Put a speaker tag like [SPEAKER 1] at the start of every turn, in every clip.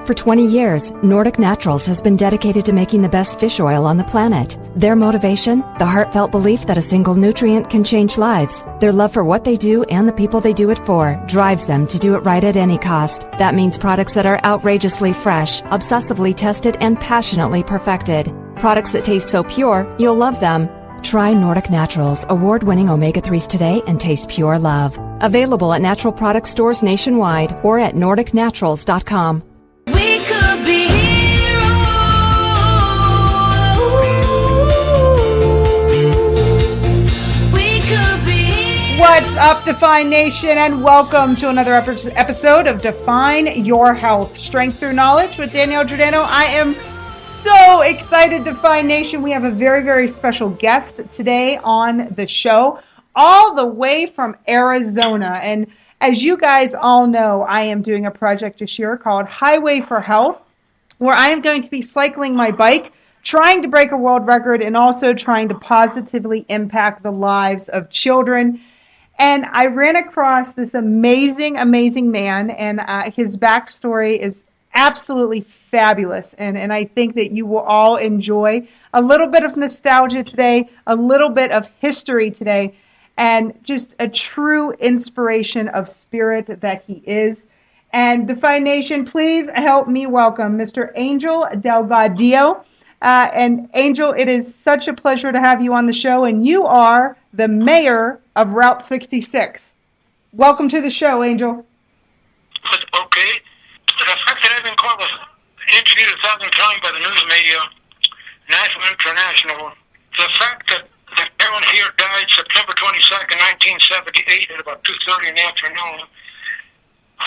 [SPEAKER 1] For 20 years, Nordic Naturals has been dedicated to making the best fish oil on the planet. Their motivation? The heartfelt belief that a single nutrient can change lives. Their love for what they do and the people they do it for drives them to do it right at any cost. That means products that are outrageously fresh, obsessively tested, and passionately perfected. Products that taste so pure, you'll love them. Try Nordic Naturals award-winning omega-3s today and taste pure love. Available at natural product stores nationwide or at nordicnaturals.com.
[SPEAKER 2] We could be heroes. We could be.
[SPEAKER 3] What's up, Define Nation, and welcome to another episode of Define Your Health, Strength Through Knowledge with Danielle Girdano. I am so excited, Define Nation. We have a very, very special guest today on the show, all the way from Arizona. And as you guys all know, I am doing a project this year called Highway for Health, where I am going to be cycling my bike, trying to break a world record, and also trying to positively impact the lives of children. And I ran across this amazing, amazing man, and his backstory is absolutely fabulous. And I think that you will all enjoy a little bit of nostalgia today, a little bit of history today, and just a true inspiration of spirit that he is. And Define Nation, please help me welcome Mr. Angel Delgadilla. And Angel, it is such a pleasure to have you on the show, and you are the mayor of Route 66. Welcome to the show, Angel.
[SPEAKER 4] Okay. The fact that I've been called interviewed 1,000 times by the news media, national and international, the fact that the parent here died September 22nd, 1978 at about 2:30 in the afternoon.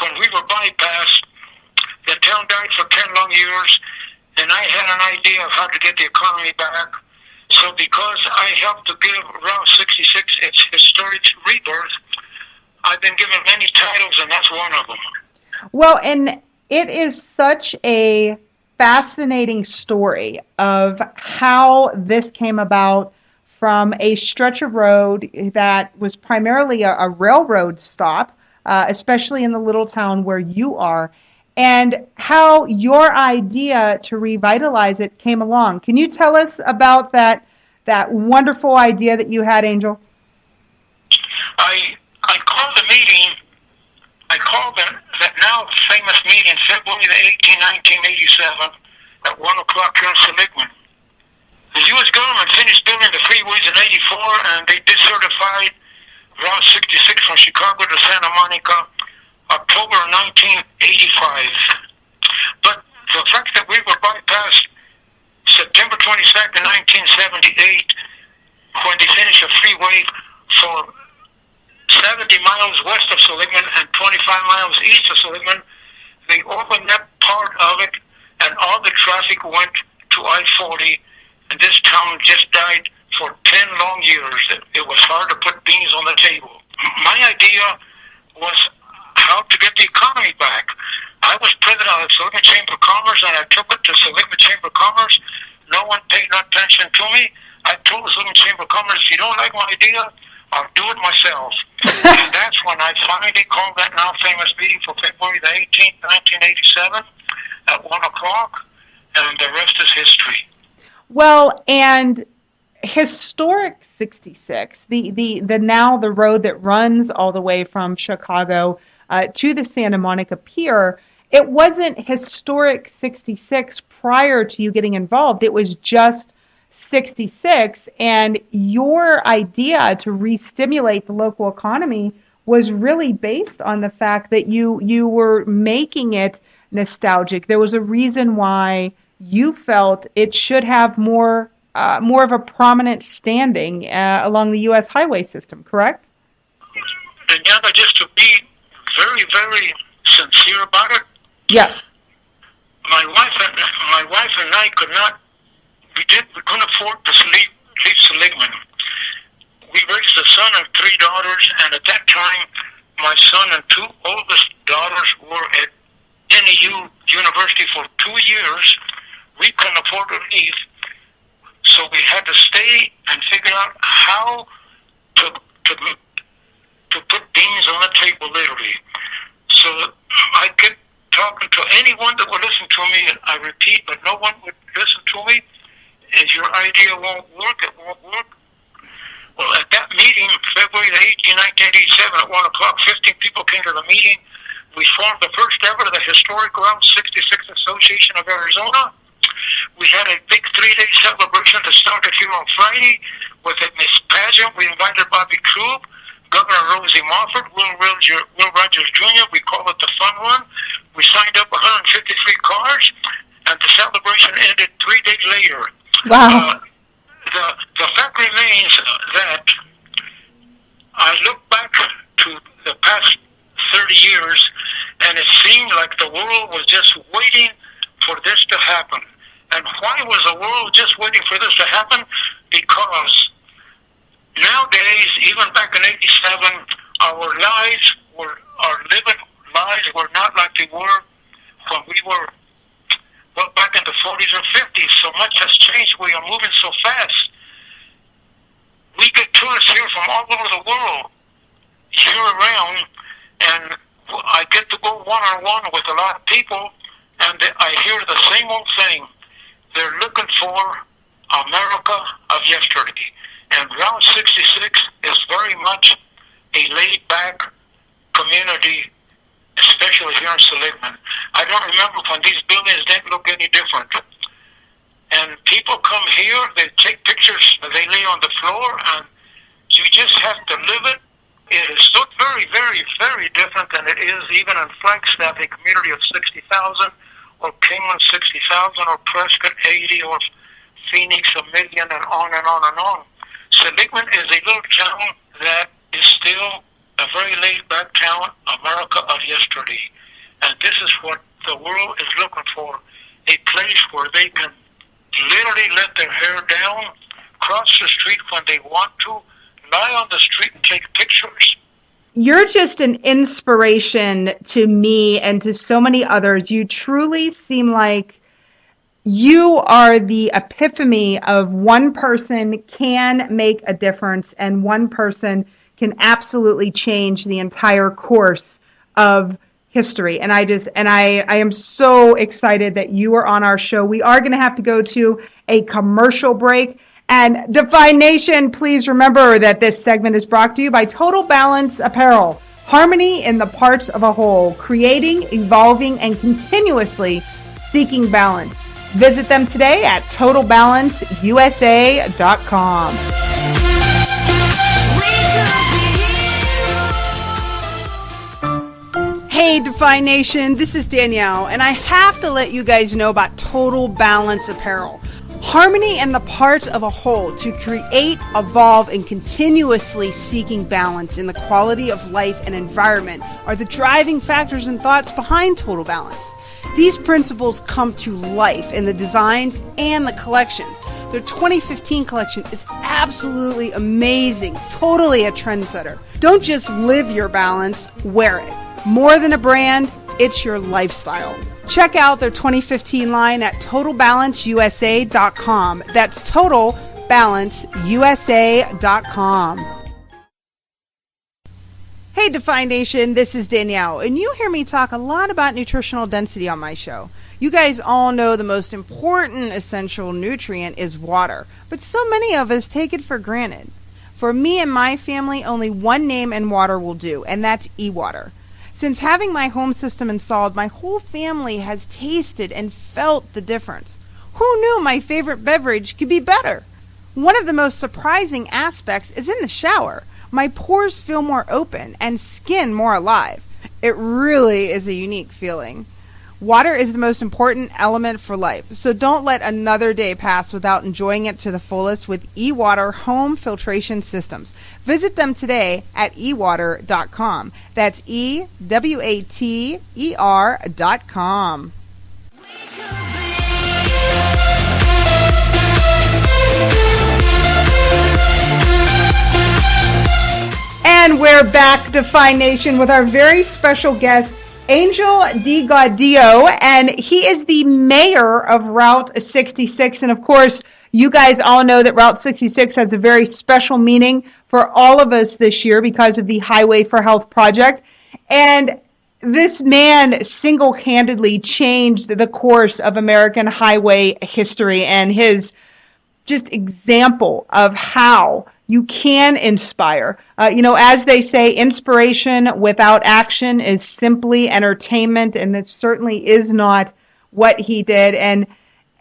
[SPEAKER 4] When we were bypassed, the town died for 10 long years, and I had an idea of how to get the economy back. So because I helped to give Route 66 its historic rebirth, I've been given many titles, and that's one of them.
[SPEAKER 3] Well, and it is such a fascinating story of how this came about from a stretch of road that was primarily a railroad stop, especially in the little town where you are, and how your idea to revitalize it came along. Can you tell us about that wonderful idea that you had, Angel?
[SPEAKER 4] I called the meeting. I called that now famous meeting February the 18th, 1987 at 1 o'clock here in Seligman. The U.S. government finished building the freeways in 84, and they decertified Route 66 from Chicago to Santa Monica, October 1985. But the fact that we were bypassed September 22nd, 1978, when they finished a freeway for 70 miles west of Seligman and 25 miles east of Seligman, they opened that part of it, and all the traffic went to I-40, and this town just died for 10 long years. It was hard to put beans on the table. My idea was how to get the economy back. I was president of the Seligman Chamber of Commerce, and I took it to Seligman Chamber of Commerce. No one paid no attention to me. I told the Seligman Chamber of Commerce, if you don't like my idea, I'll do it myself. And that's when I finally called that now famous meeting for February the 18th, 1987 at 1 o'clock, and the rest is history. Well,
[SPEAKER 3] and historic 66, the now the road that runs all the way from Chicago to the Santa Monica Pier, it wasn't historic 66 prior to you getting involved. It was just 66, and your idea to re-stimulate the local economy was really based on the fact that you were making it nostalgic. There was a reason why you felt it should have more of a prominent standing along the U.S. highway system, correct?
[SPEAKER 4] Daniela, just to be very, very sincere about it.
[SPEAKER 3] Yes.
[SPEAKER 4] My wife and I could not. We couldn't afford to leave Seligman. We raised a son and 3 daughters, and at that time, my son and 2 oldest daughters were at NEU University for 2 years. We couldn't afford to leave, so we had to stay and figure out how to put beans on the table, literally. So I get talking to anyone that would listen to me, and I repeat, but no one would listen to me, is your idea won't work, it won't work. Well, at that meeting, February the 18th, 1987, at 1 o'clock, 15 people came to the meeting. We formed the first ever, the historic Route 66 Association of Arizona. We had a big 3-day celebration that started here on Friday with a Miss Pageant. We invited Bobby Krug, Governor Rosie Moffett, Will Rogers Jr. We call it the Fun Run. We signed up 153 cars, and the celebration ended 3 days later.
[SPEAKER 3] Wow.
[SPEAKER 4] The fact remains that I look back to the past 30 years, and it seemed like the world was just waiting for this to happen. And why was the world just waiting for this to happen? Because nowadays, even back in 87, our living lives were not like they were when we were, well, back in the 40s or 50s. So much has changed. We are moving so fast. We get tourists here from all over the world, year-round, and I get to go one-on-one with a lot of people, and I hear the same old thing. They're looking for America of yesterday. And Route 66 is very much a laid-back community, especially here in Seligman. I don't remember when these buildings didn't look any different. And people come here, they take pictures, they lay on the floor, and you just have to live it. It is so very, very, very different than it is even in Flagstaff, a community of 60,000, or Kingman 60,000, or Prescott 80, or Phoenix 1 million, and on and on and on. Seligman is a little town that is still a very laid-back town, America of yesterday. And this is what the world is looking for, a place where they can literally let their hair down, cross the street when they want to, lie on the street and take pictures.
[SPEAKER 3] You're just an inspiration to me and to so many others. You truly seem like you are the epitome of one person can make a difference, and one person can absolutely change the entire course of history. And I am so excited that you are on our show. We are going to have to go to a commercial break. And Define Nation, please remember that this segment is brought to you by Total Balance Apparel. Harmony in the parts of a whole, creating, evolving, and continuously seeking balance. Visit them today at TotalBalanceUSA.com. Hey, Define Nation, this is Danielle, and I have to let you guys know about Total Balance Apparel. Harmony in the parts of a whole to create, evolve, and continuously seeking balance in the quality of life and environment are the driving factors and thoughts behind Total Balance. These principles come to life in the designs and the collections. Their 2015 collection is absolutely amazing, totally a trendsetter. Don't just live your balance, wear it. More than a brand, it's your lifestyle. Check out their 2015 line at TotalBalanceUSA.com. That's TotalBalanceUSA.com. Hey, Define Nation, this is Danielle, and you hear me talk a lot about nutritional density on my show. You guys all know the most important essential nutrient is water, but so many of us take it for granted. For me and my family, only one name in water will do, and that's e-water. Since having my home system installed, my whole family has tasted and felt the difference. Who knew my favorite beverage could be better? One of the most surprising aspects is in the shower. My pores feel more open and skin more alive. It really is a unique feeling. Water is the most important element for life, so don't let another day pass without enjoying it to the fullest with eWater home filtration systems. Visit them today at ewater.com. That's EWATER.com. And we're back, Define Nation, with our very special guest, Angel Delgadilla, and he is the mayor of Route 66. And of course, you guys all know that Route 66 has a very special meaning for all of us this year because of the Highway for Health project. And this man single-handedly changed the course of American highway history, and his just example of how you can inspire. As they say, inspiration without action is simply entertainment, and that certainly is not what he did. And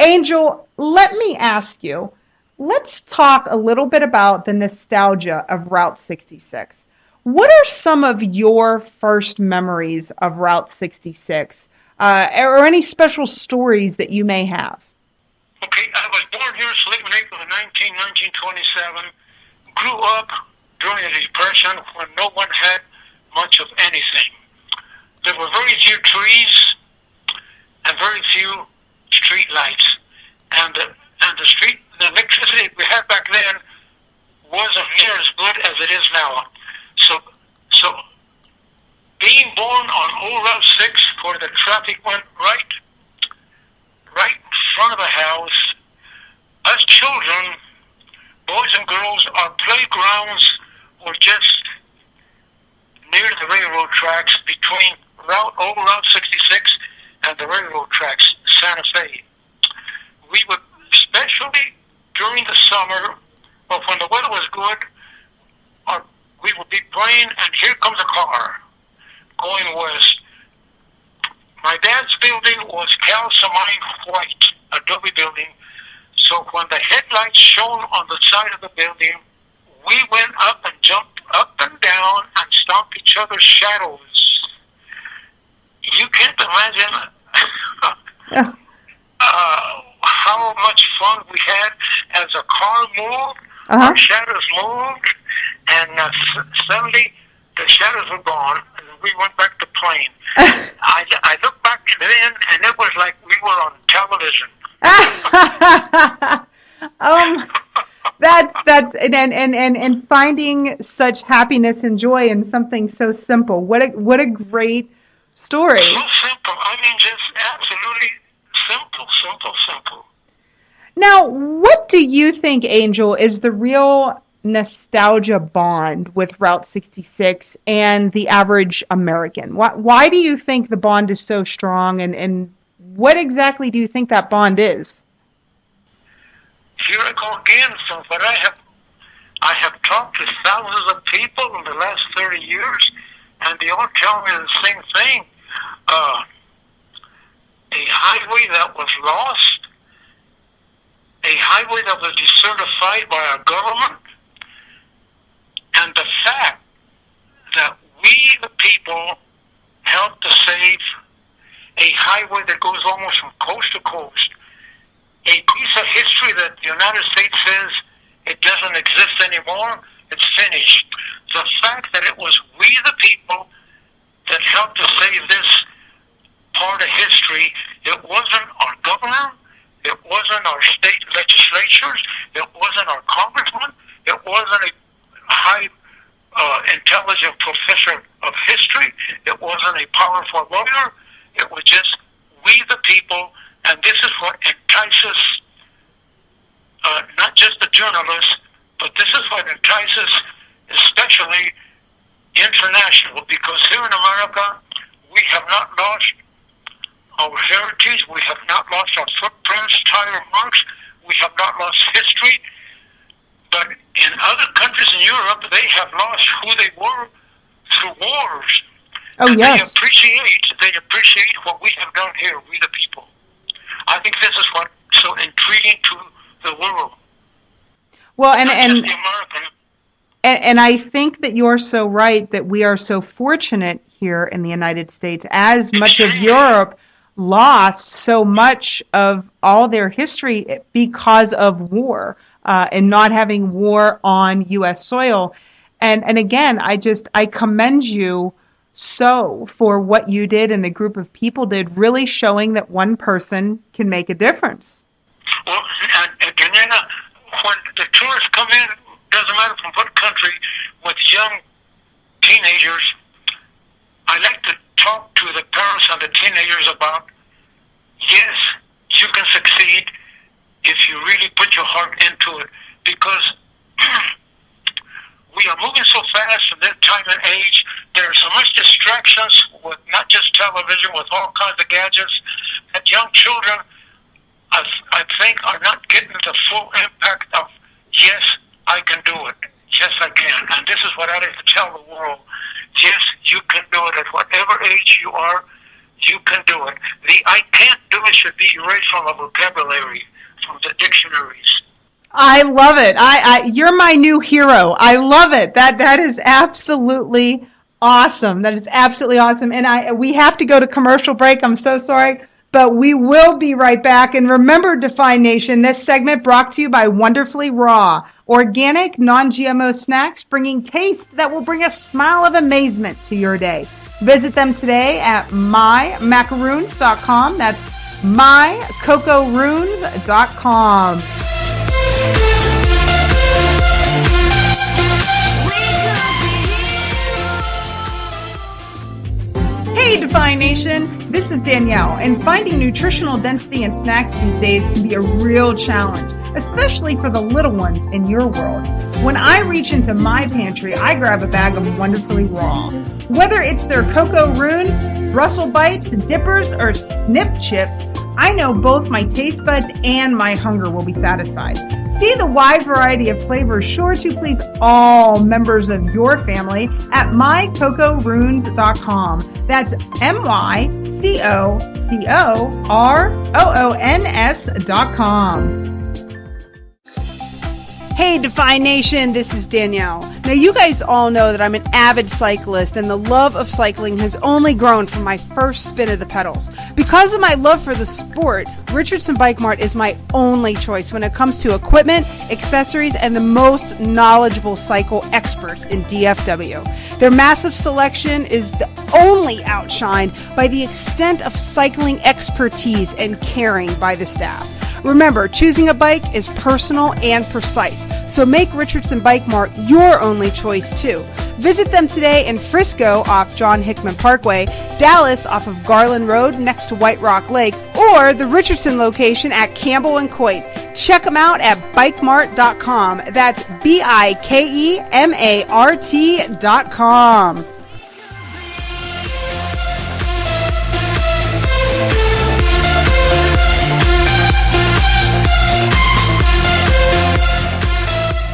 [SPEAKER 3] Angel, let me ask you, let's talk a little bit about the nostalgia of Route 66. What are some of your first memories of Route 66, or any special stories that you may have?
[SPEAKER 4] Okay, I was born here in Slickman, April of 1927. Grew up during the Depression when no one had much of anything. There were very few trees and very few street lights. And the electricity we had back then wasn't near as good as it is now. So being born on Old Route 6, where the traffic went right in front of the house, as children, boys and girls, our playgrounds were just near the railroad tracks between Old Route 66 and the railroad tracks, Santa Fe. We would, especially during the summer, or when the weather was good, we would be playing, and here comes a car going west. My dad's building was calcimined white, adobe building, so when the headlights shone on the side of the building, we went up and jumped up and down and stomped each other's shadows. You can't imagine how much fun we had as a car moved, our shadows moved, and suddenly the shadows were gone, and we went back to playing. I look back then, and it was like we were on television. That's and finding such happiness and joy in something so simple. What a great story. So simple. I mean, just absolutely simple.
[SPEAKER 3] Now, what do you think, Angel, is the real nostalgia bond with Route 66 and the average American? Why do you think the bond is so strong, and what exactly do you think that bond is?
[SPEAKER 4] Here I go again. From what I have talked to thousands of people in the last 30 years, and they all tell me the same thing. A highway that was lost, a highway that was decertified by our government, and the fact that we, the people, helped to save a highway that goes almost from coast to coast, a piece of history that the United States says it doesn't exist anymore, it's finished. The fact that it was we, the people, that helped to save this part of history, it wasn't our governor, it wasn't our state legislatures, it wasn't our congressman, it wasn't a high intelligent professor of history, it wasn't a powerful lawyer, it was just we the people, and this is what entices not just the journalists, but this is what entices especially international, because here in America we have not lost our heritage, we have not lost our footprints, tire marks, we have not lost history. But in other countries in Europe, they have lost who they were through wars.
[SPEAKER 3] Oh,
[SPEAKER 4] and
[SPEAKER 3] yes.
[SPEAKER 4] They appreciate what we have done here, we the people. I think this is what's so intriguing to the world.
[SPEAKER 3] Well,
[SPEAKER 4] and the American.
[SPEAKER 3] And I think that you're so right that we are so fortunate here in the United States, as much of Europe lost so much of all their history because of war, and not having war on U.S. soil. And again, I commend you so for what you did and the group of people did, really showing that one person can make a difference.
[SPEAKER 4] Well, and Daniela, when the tourists come in, doesn't matter from what country, with young teenagers, I like to talk to the parents and the teenagers about, yes, you can succeed if you really put your heart into it, because we are moving so fast in this time and age. There are so much distractions with not television with all kinds of gadgets that young children, I think, are not getting the full impact of, yes, I can do it. Yes, I can. And this is what I like to tell the world. Yes, you can do it. At whatever age you are, you can do it. The I can't do it should be erased from the vocabulary, from the dictionaries.
[SPEAKER 3] I love it. You're my new hero. I love it. That is absolutely awesome. That is absolutely awesome. And we have to go to commercial break. I'm so sorry, but we will be right back. And remember, Define Nation, this segment brought to you by Wonderfully Raw, organic, non-GMO snacks, bringing taste that will bring a smile of amazement to your day. Visit them today at mymacaroons.com. That's mycocorunes.com. Hey, Define Nation, this is Danielle, and finding nutritional density in snacks these days can be a real challenge, especially for the little ones in your world. When I reach into my pantry, I grab a bag of Wonderfully Raw. Whether it's their Cocoa Runes, Brussels Bites, Dippers, or Snip Chips, I know both my taste buds and my hunger will be satisfied. See the wide variety of flavors sure to please all members of your family at mycocorunes.com. That's mycocoruons.com. Hey, Define Nation, this is Danielle. Now, you guys all know that I'm an avid cyclist, and the love of cycling has only grown from my first spin of the pedals. Because of my love for the sport, Richardson Bike Mart is my only choice when it comes to equipment, accessories, and the most knowledgeable cycle experts in DFW. Their massive selection is only outshined by the extent of cycling expertise and caring by the staff. Remember, choosing a bike is personal and precise, so make Richardson Bike Mart your only choice too. Visit them today in Frisco off John Hickman Parkway, Dallas off of Garland Road next to White Rock Lake, or the Richardson location at Campbell and Coit. Check them out at bikemart.com. That's BIKEMART.com.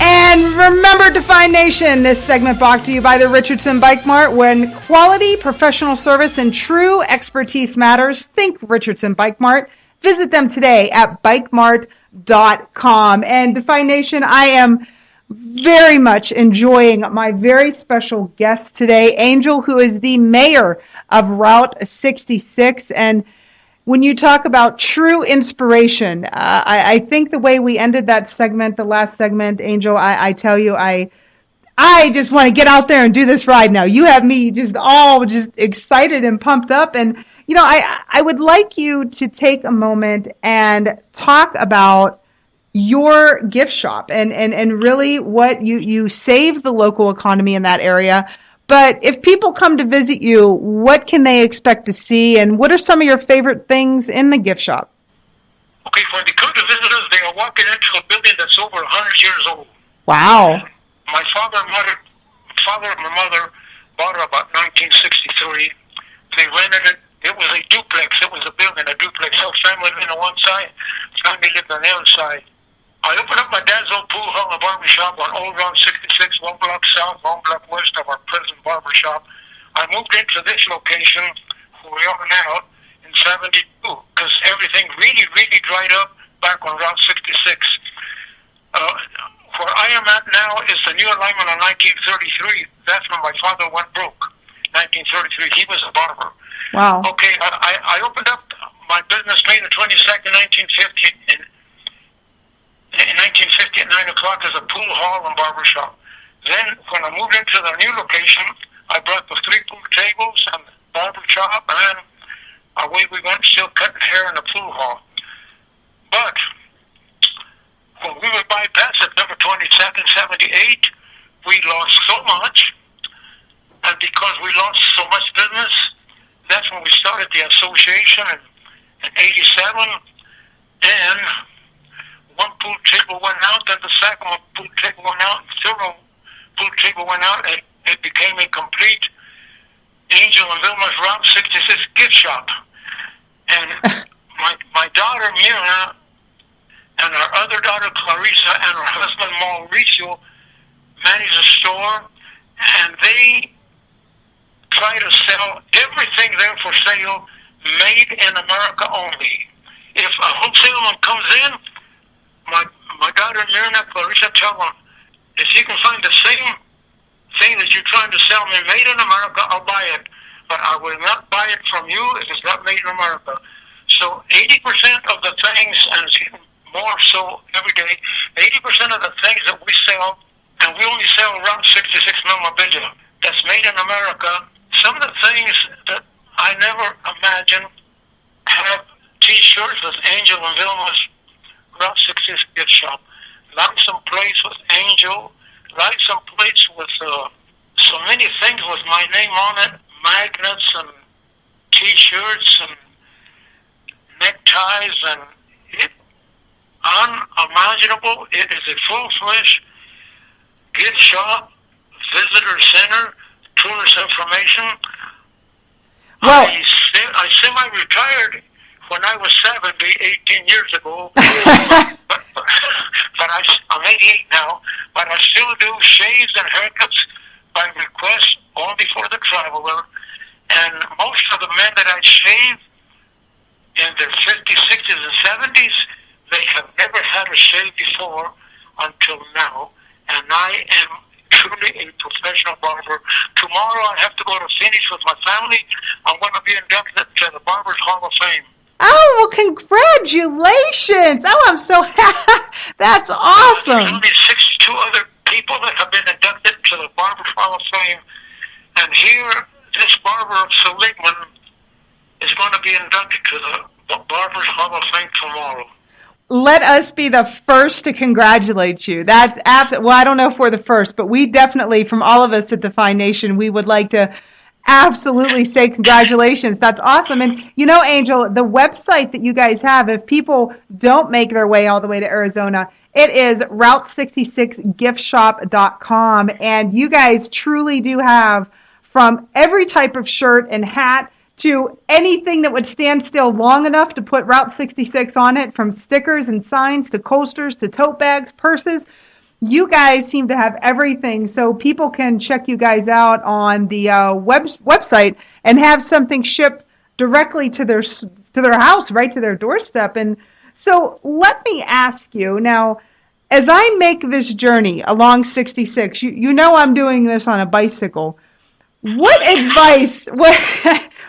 [SPEAKER 3] And remember, Define Nation, this segment brought to you by the Richardson Bike Mart. When quality, professional service, and true expertise matters, think Richardson Bike Mart. Visit them today at bikemart.com. And Define Nation, I am very much enjoying my very special guest today, Angel, who is the mayor of Route 66. And when you talk about true inspiration, I think the way we ended that segment, the last segment, Angel, I tell you, I just want to get out there and do this ride now. You have me just excited and pumped up. And, you know, I would like you to take a moment and talk about your gift shop and really what you save the local economy in that area. But if people come to visit you, what can they expect to see, and what are some of your favorite things in the gift shop?
[SPEAKER 4] Okay, when they come to visit us, they are walking into a building that's over 100 years old.
[SPEAKER 3] Wow.
[SPEAKER 4] My father and my mother bought it about 1963. They rented it. It was a duplex. It was a building, a duplex. So family lived on one side, family lived on the other side. I opened up my dad's old pool hall and barber shop on Old Route 66, one block south, one block west of our present barber shop. I moved into this location where we are now in 72 because everything really, really dried up back on Route 66. Where I am at now is the new alignment on 1933. That's when my father went broke. 1933. He was a barber.
[SPEAKER 3] Wow.
[SPEAKER 4] Okay, I opened up my business May the 22nd, 1950, in 1950 at 9 o'clock as a pool hall and barber shop. Then when I moved into the new location, I brought the 3 pool tables and the barber shop, and then away we went, still cutting hair in the pool hall. But when we would bypass September 22nd, 78, we lost so much, and because we lost so much business, that's when we started the association in 87, and one pool table went out, then the second one pool table went out, and the third one pool table went out, and it became a complete Angel and Vilma's Route 66 gift shop. And my daughter Mira and our other daughter Clarissa and her husband Mauricio manage a store, and they try to sell everything there for sale, made in America only. If a wholesaler comes in, my daughter Mira, Clarissa, tell them, if you can find the same thing that you're trying to sell me made in America, I'll buy it. But I will not buy it from you if it's not made in America. So 80% of the things, and it's even more so every day, 80% of the things that we sell, and we only sell around 66 memorabilia that's made in America. Some of the things that I never imagined have T-shirts with Angel and Vilma's Route 66 gift shop. License plates with Angel. License plates with so many things with my name on it. Magnets and T-shirts and neckties, and it unimaginable. It is a full-fledged gift shop, visitor center, tourist information.
[SPEAKER 3] Well,
[SPEAKER 4] I semi-retired when I was 70, 18 years ago, but I'm 88 now, but I still do shaves and haircuts by request only for the traveler. And most of the men that I shave in their 50s, 60s, and 70s, they have never had a shave before until now. And I am truly a professional barber. Tomorrow I have to go to Phoenix with my family. I'm going to be inducted to the Barbers Hall of Fame.
[SPEAKER 3] oh, well, congratulations. Oh, I'm so happy. That's awesome.
[SPEAKER 4] There's only 62 other people that have been inducted to the Barbers Hall of Fame. And here, this barber of Seligman is going to be inducted to the Barbers Hall of Fame tomorrow.
[SPEAKER 3] Let us be the first to congratulate you. That's well, I don't know if we're the first, but we definitely, from all of us at Define Nation, we would like to absolutely say congratulations. That's awesome. And you know, Angel, the website that you guys have, if people don't make their way all the way to Arizona, it is route66giftshop.com. And you guys truly do have from every type of shirt and hat to anything that would stand still long enough to put Route 66 on it, from stickers and signs to coasters to tote bags, purses. You guys seem to have everything, so people can check you guys out on the website and have something shipped directly to their house, right to their doorstep. And so let me ask you now, as I make this journey along 66, you know I'm doing this on a bicycle. What advice?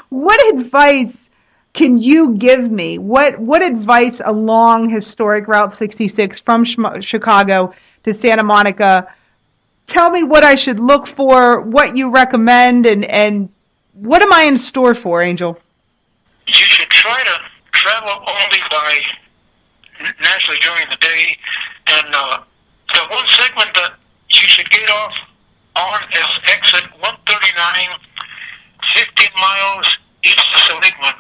[SPEAKER 3] What advice can you give me? What advice along historic Route 66 from Chicago to Santa Monica? Tell me what I should look for, what you recommend, and what am I in store for, Angel?
[SPEAKER 4] You should try to travel only by naturally during the day, and the one segment that you should get off on is exit 139, 15 miles east of Seligman.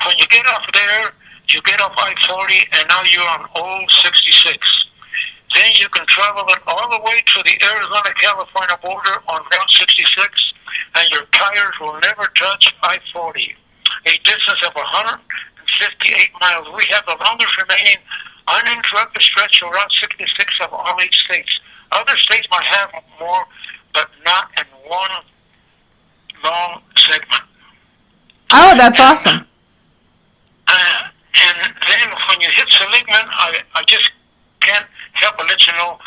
[SPEAKER 4] When you get off there, you get off I-40, and now you're on Old 66. Then you can travel it all the way to the Arizona-California border on Route 66, and your tires will never touch I-40. A distance of 158 miles. We have the longest remaining uninterrupted stretch of Route 66 of all 8 states. Other states might have more, but not in one long segment.
[SPEAKER 3] Oh, that's awesome.
[SPEAKER 4] And then when you hit Seligman, I just can't help but let you know,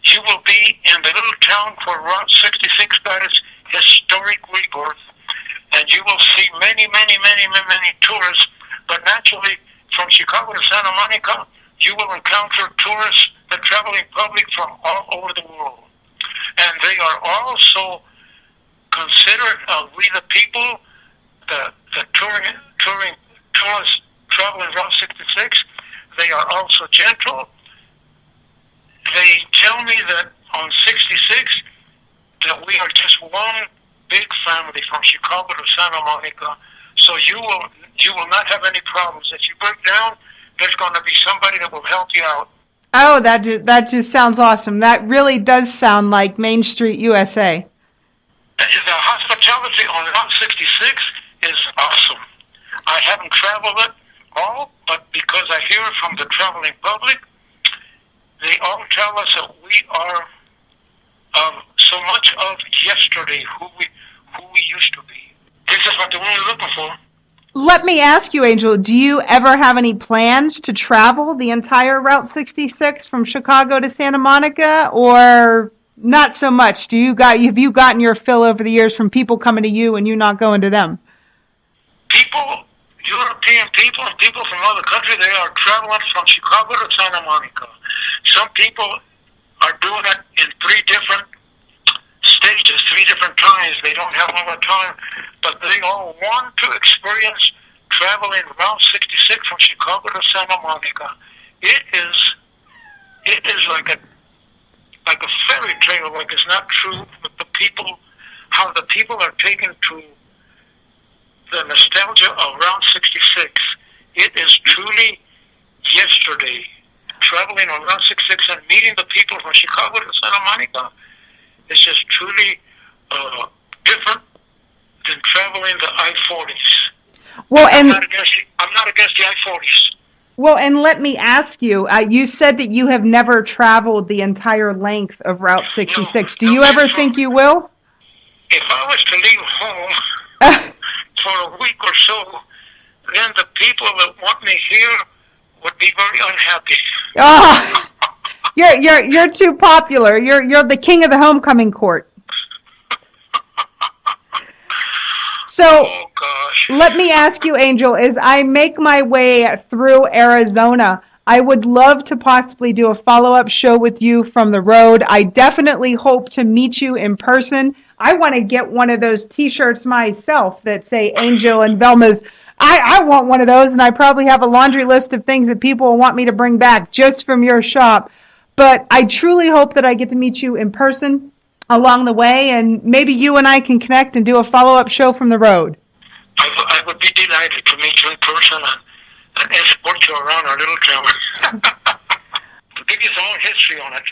[SPEAKER 4] you will be in the little town where Route 66 got its historic rebirth, and you will see many tourists. But naturally, from Chicago to Santa Monica, you will encounter tourists that travel in public from all over the world. And they are also considered, we the people, the tourists traveling Route 66, they are also gentle. They tell me that on 66 that we are just one big family from Chicago to Santa Monica. So you will not have any problems. If you break down, there's going to be somebody that will help you out.
[SPEAKER 3] Oh, that just sounds awesome. That really does sound like Main Street USA.
[SPEAKER 4] The hospitality on Route 66 I haven't traveled it all, but because I hear it from the traveling public, they all tell us that we are so much of yesterday, who we used to be. This is what they're really looking for.
[SPEAKER 3] Let me ask you, Angel, do you ever have any plans to travel the entire Route 66 from Chicago to Santa Monica, or not so much? Have you gotten your fill over the years from people coming to you and you not going to them?
[SPEAKER 4] People, European people and people from other countries, they are traveling from Chicago to Santa Monica. Some people are doing it in 3 different stages, 3 different times. They don't have all the time, but they all want to experience traveling Route 66 from Chicago to Santa Monica. It is like a fairy tale, like it's not true, but how the people are taken to the nostalgia of Route 66. It is truly yesterday. Traveling on Route 66 and meeting the people from Chicago to Santa Monica, it's just truly different than traveling the I-40s.
[SPEAKER 3] Well,
[SPEAKER 4] I'm not against the I-40s.
[SPEAKER 3] Well, and let me ask you, you said that you have never traveled the entire length of Route 66. Do you ever think you will?
[SPEAKER 4] If I was to leave home for a week or so, then the people that want me here would be very unhappy.
[SPEAKER 3] Oh, you're too popular. You're the king of the homecoming court. So,
[SPEAKER 4] oh, gosh.
[SPEAKER 3] Let me ask you, Angel, as I make my way through Arizona, I would love to possibly do a follow-up show with you from the road. I definitely hope to meet you in person. I want to get one of those T-shirts myself that say Angel and Velma's. I want one of those, and I probably have a laundry list of things that people will want me to bring back just from your shop. But I truly hope that I get to meet you in person along the way, and maybe you and I can connect and do a follow-up show from the road.
[SPEAKER 4] I would be delighted to meet you in person and escort you around our little town. To give you some more history on it.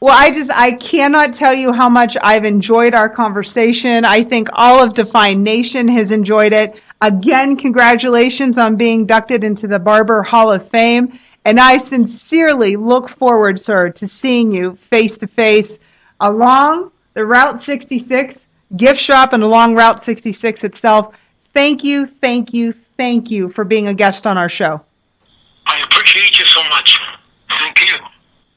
[SPEAKER 3] Well, I cannot tell you how much I've enjoyed our conversation. I think all of Define Nation has enjoyed it. Again, congratulations on being inducted into the Barber Hall of Fame. And I sincerely look forward, sir, to seeing you face-to-face along the Route 66 gift shop and along Route 66 itself. Thank you for being a guest on our show.
[SPEAKER 4] I appreciate you so much. Thank you.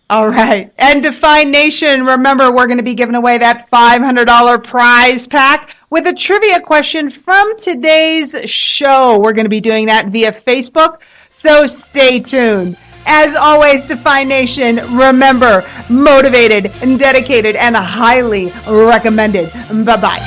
[SPEAKER 3] All right. And Define Nation, remember, we're going to be giving away that $500 prize pack with a trivia question from today's show. We're going to be doing that via Facebook, so stay tuned. As always, Define Nation, remember, motivated and dedicated and highly recommended. Bye-bye.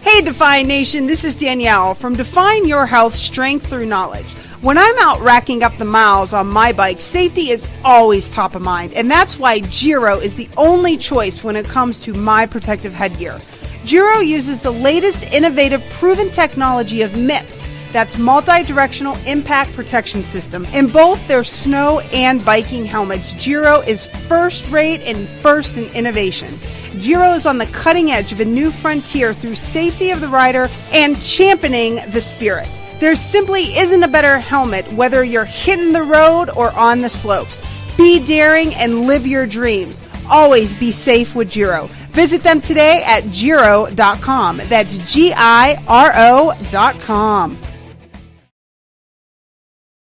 [SPEAKER 3] Hey, Define Nation, this is Danielle from Define Your Health Strength Through Knowledge. When I'm out racking up the miles on my bike, safety is always top of mind, and that's why Giro is the only choice when it comes to my protective headgear. Giro uses the latest innovative proven technology of MIPS, that's multi-directional impact protection system. In both their snow and biking helmets, Giro is first rate and first in innovation. Giro is on the cutting edge of a new frontier through safety of the rider and championing the spirit. There simply isn't a better helmet whether you're hitting the road or on the slopes. Be daring and live your dreams. Always be safe with Giro. Visit them today at Giro.com. That's Giro.com.